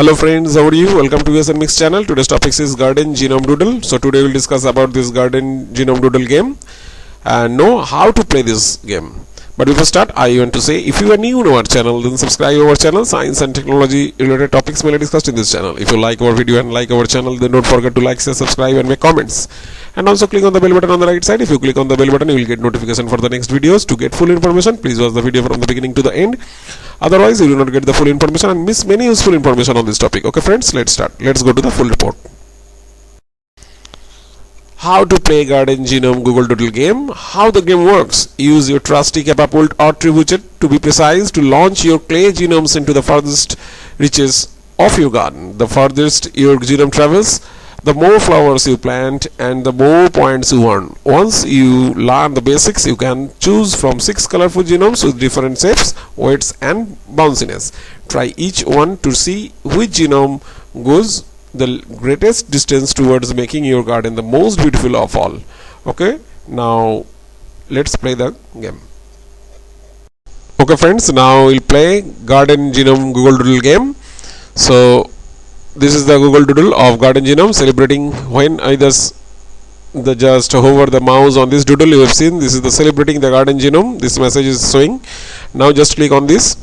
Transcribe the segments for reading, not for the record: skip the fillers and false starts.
Hello friends, how are you? Welcome to USNMix channel. Today's topic is garden genome doodle. So today we'll discuss about this garden genome doodle game and know how to play this game. But before start, I want to say if you are new to our channel, then subscribe our channel. Science and technology related topics may be discussed in this channel. If you like our video and like our channel, then don't forget to like, share, subscribe and make comments. And also click on the bell button on the right side. If you click on the bell button, you will get notification for the next videos. To get full information, please watch the video from the beginning to the end. Otherwise, you will not get the full information and miss many useful information on this topic. Okay friends, let's start. Let's go to the full report. How to play garden genome Google Doodle game. How the game works. Use your trusty catapult or trebuchet to be precise to launch your clay genomes into the farthest reaches of your garden. The farthest your genome travels, the more flowers you plant and the more points you earn. Once you learn the basics, you can choose from 6 colorful genomes with different shapes, weights and bounciness. Try each one to see which genome goes the greatest distance towards making your garden the most beautiful of all. Okay, now let's play the game. Okay friends, now we'll play garden genome Google Doodle game. So this is the Google Doodle of garden genome celebrating when I just hover the mouse on this doodle. You have seen this is the celebrating the garden genome. This message is showing. Now just click on this.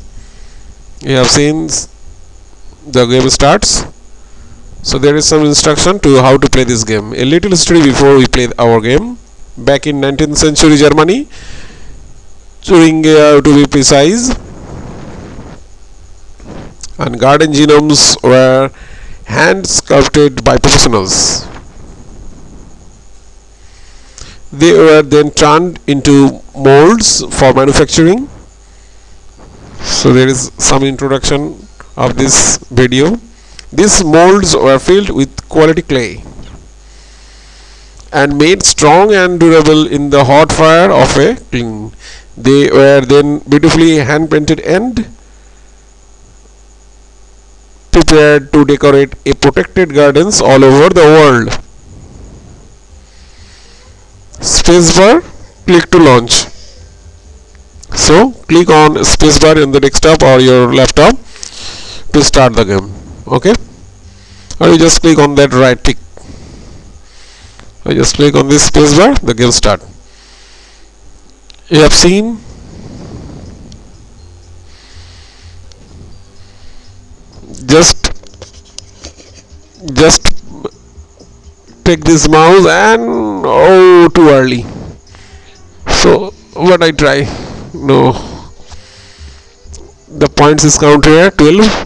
You have seen the game starts. So there is some instruction to how to play this game. A little history before we play our game. Back in 19th century Germany, Thuringia to be precise, and garden genomes were hand sculpted by professionals. They were then turned into molds for manufacturing. So there is some introduction of this video. These molds were filled with quality clay and made strong and durable in the hot fire of a kiln. They were then beautifully hand painted and prepared to decorate a protected gardens all over the world. Spacebar, click to launch. So click on spacebar in the desktop or your laptop to start the game. Okay, or you just click on that right tick. I just click on this spacebar, the game start. You have seen just take this mouse and oh, too early. So what I try? No, the points is counted here 12.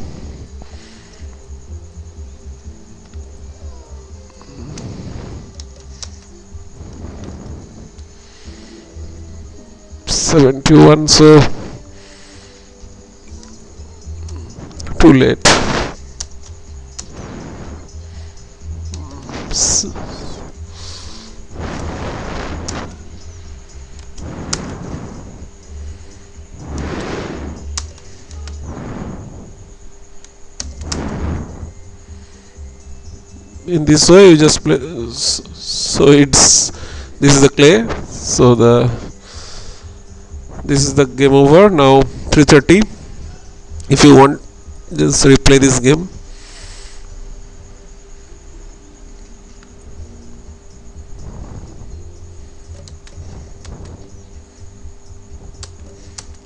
$71, so too late. In this way you just play. So this is the clay. So this is the game over. Now 3:30. If you want, just replay this game.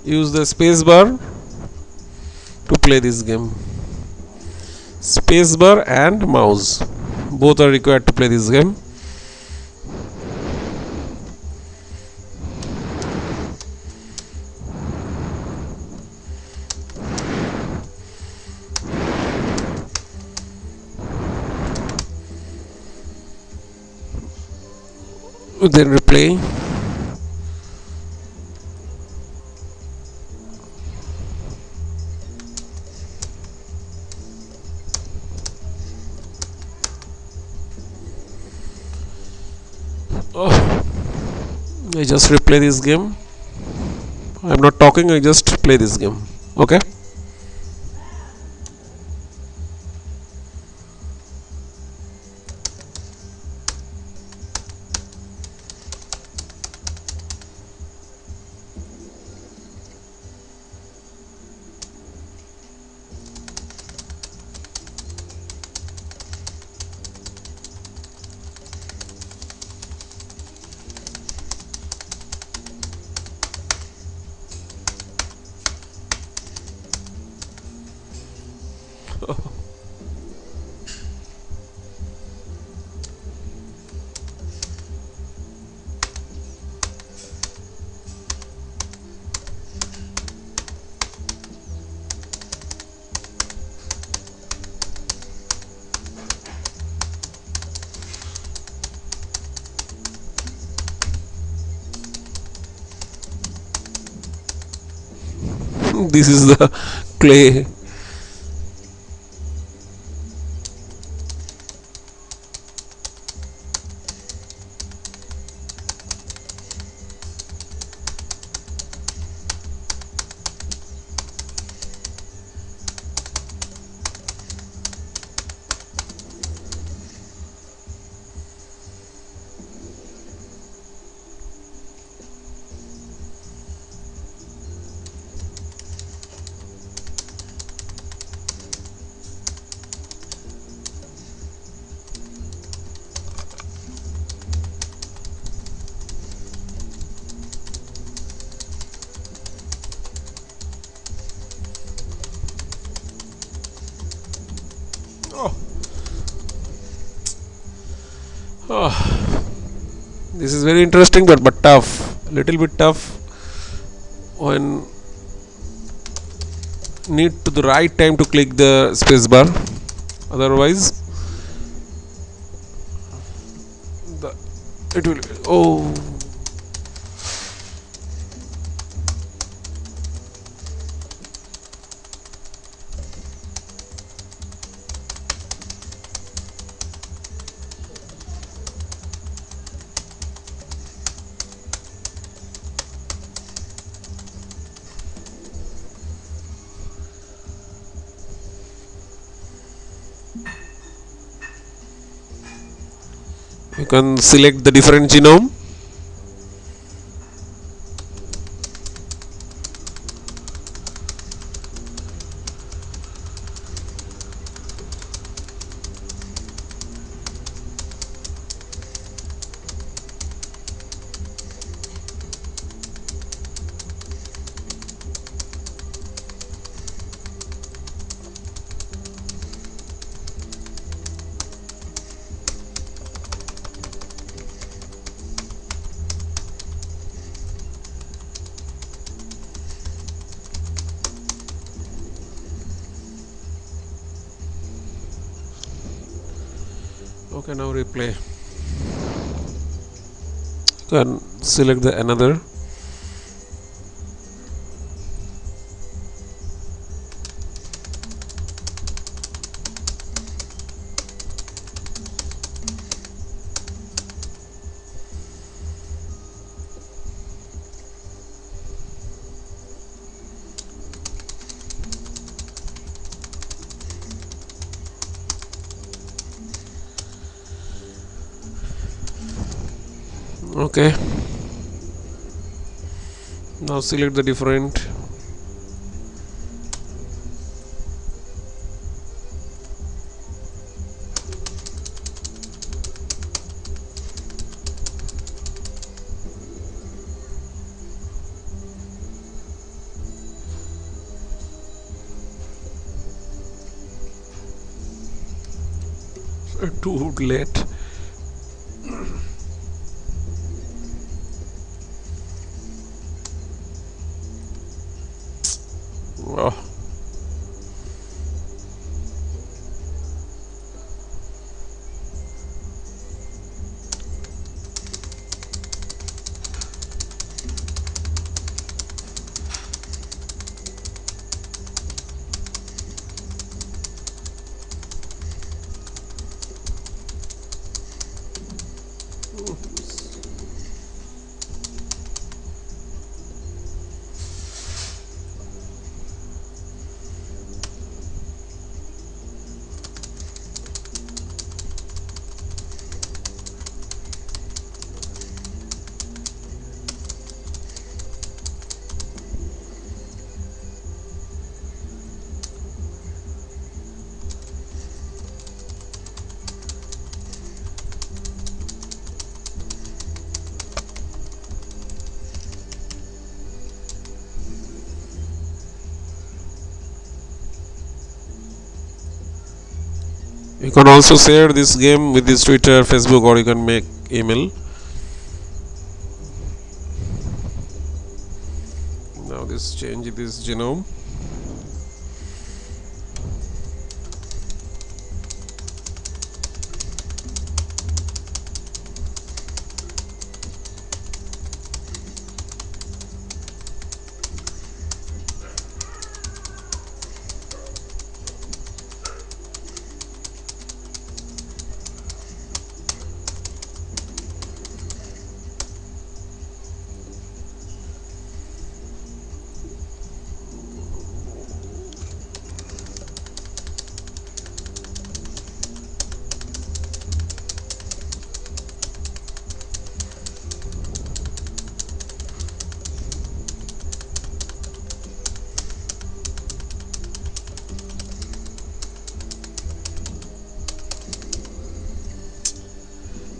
Use the spacebar to play this game. Spacebar and mouse both are required to play this game. Then replay. I just replay this game. I'm not talking, I just play this game. Okay. This is the clay. Oh. Oh. This is very interesting, but tough. Little bit tough when need to the right time to click the spacebar. Otherwise, it will. Oh. You can select the different genome. Okay, now replay. You can select the another. Okay, now select the different. Too late. Oh. You can also share this game with this Twitter, Facebook, or you can make email. Now this change this genome.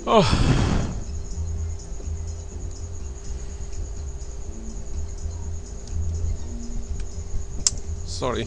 Oh, sorry.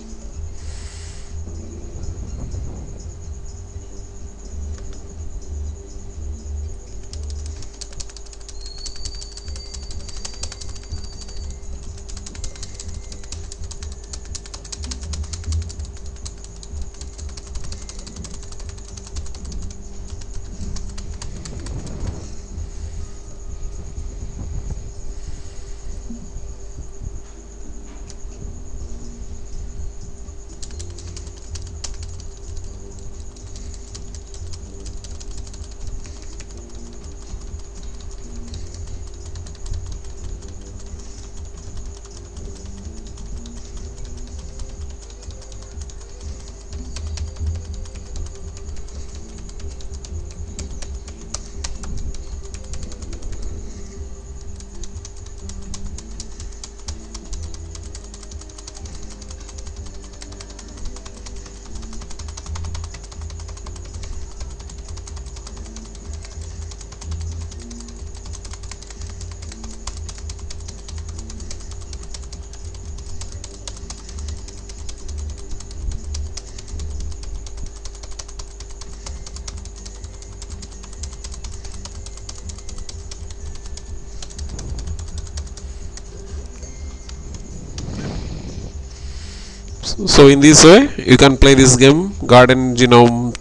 So in this way you can play this game, Garden Genome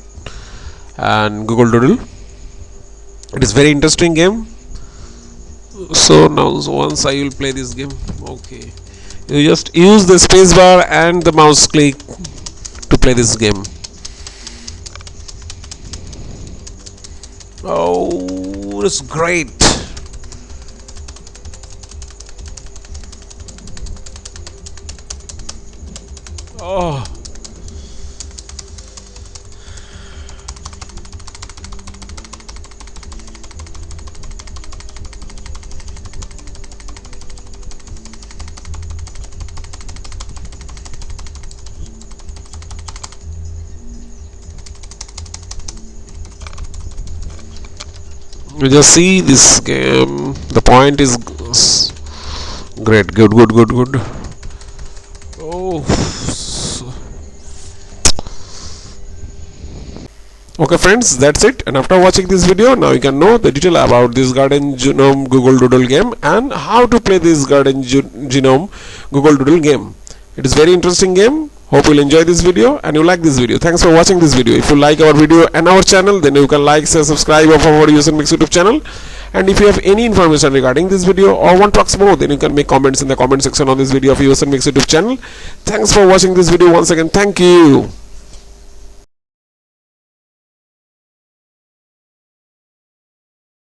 and Google Doodle. It is very interesting game. So now once I will play this game, okay, you just use the spacebar and the mouse click to play this game. Oh, it's great. Oh, you just see this game. The point is great. Good. Oh, okay friends, that's it. And after watching this video, now you can know the detail about this Garden Genome Google Doodle game and how to play this Garden Genome Google Doodle game. It is very interesting game. Hope you'll enjoy this video and you like this video. Thanks for watching this video. If you like our video and our channel, then you can like, share, subscribe of our USNMix YouTube channel. And if you have any information regarding this video or want to ask more, then you can make comments in the comment section on this video of USNMix YouTube channel. Thanks for watching this video once again. Thank you.